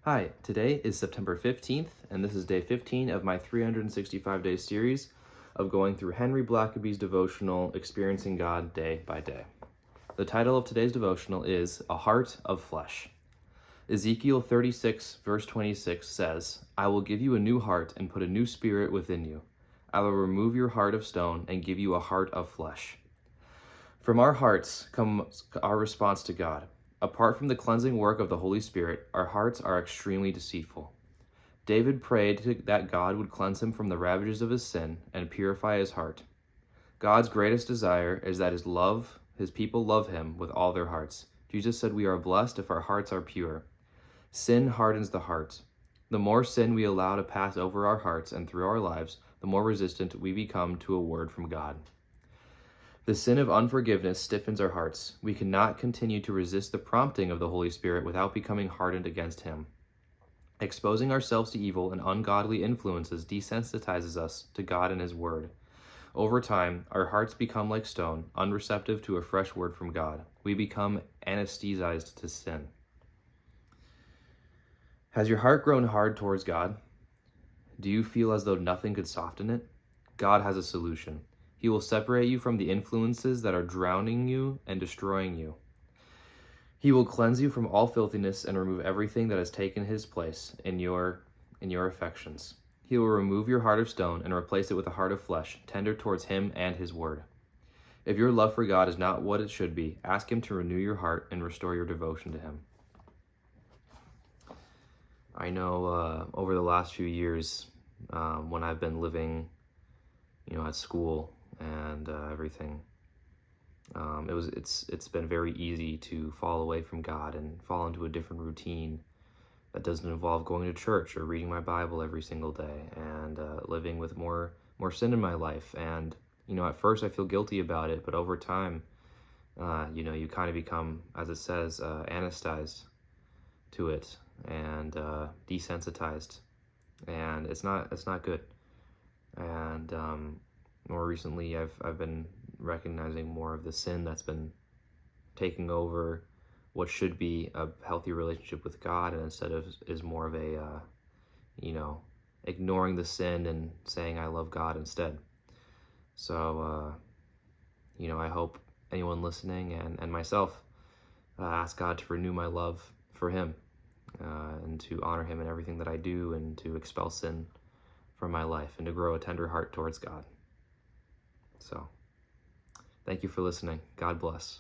Hi, today is September 15th, and this is day 15 of my 365-day series of going through Henry Blackaby's devotional, Experiencing God Day by Day. The title of today's devotional is A Heart of Flesh. Ezekiel 36, verse 26 says, "I will give you a new heart and put a new spirit within you. I will remove your heart of stone and give you a heart of flesh." From our hearts comes our response to God. Apart from the cleansing work of the Holy Spirit, our hearts are extremely deceitful. David prayed that God would cleanse him from the ravages of his sin and purify his heart. God's greatest desire is that his people love him with all their hearts. Jesus said we are blessed if our hearts are pure. Sin hardens the heart. The more sin we allow to pass over our hearts and through our lives, the more resistant we become to a word from God. The sin of unforgiveness stiffens our hearts. We cannot continue to resist the prompting of the Holy Spirit without becoming hardened against him. Exposing ourselves to evil and ungodly influences desensitizes us to God and his word. Over time, our hearts become like stone, unreceptive to a fresh word from God. We become anesthetized to sin. Has your heart grown hard towards God? Do you feel as though nothing could soften it? God has a solution. He will separate you from the influences that are drowning you and destroying you. He will cleanse you from all filthiness and remove everything that has taken his place in your affections. He will remove your heart of stone and replace it with a heart of flesh, tender towards him and his word. If your love for God is not what it should be, ask him to renew your heart and restore your devotion to him. I know over the last few years, when I've been living, at school and everything, it's been very easy to fall away from God and fall into a different routine that doesn't involve going to church or reading my Bible every single day and living with more sin in my life. And at first I feel guilty about it, but over time, you kind of become, as it says, anesthetized to it and desensitized, and it's not good. And more recently, I've been recognizing more of the sin that's been taking over what should be a healthy relationship with God, and instead of is more of a ignoring the sin and saying I love God instead. So I hope anyone listening and myself ask God to renew my love for him and to honor him in everything that I do, and to expel sin from my life, and to grow a tender heart towards God. So, thank you for listening. God bless.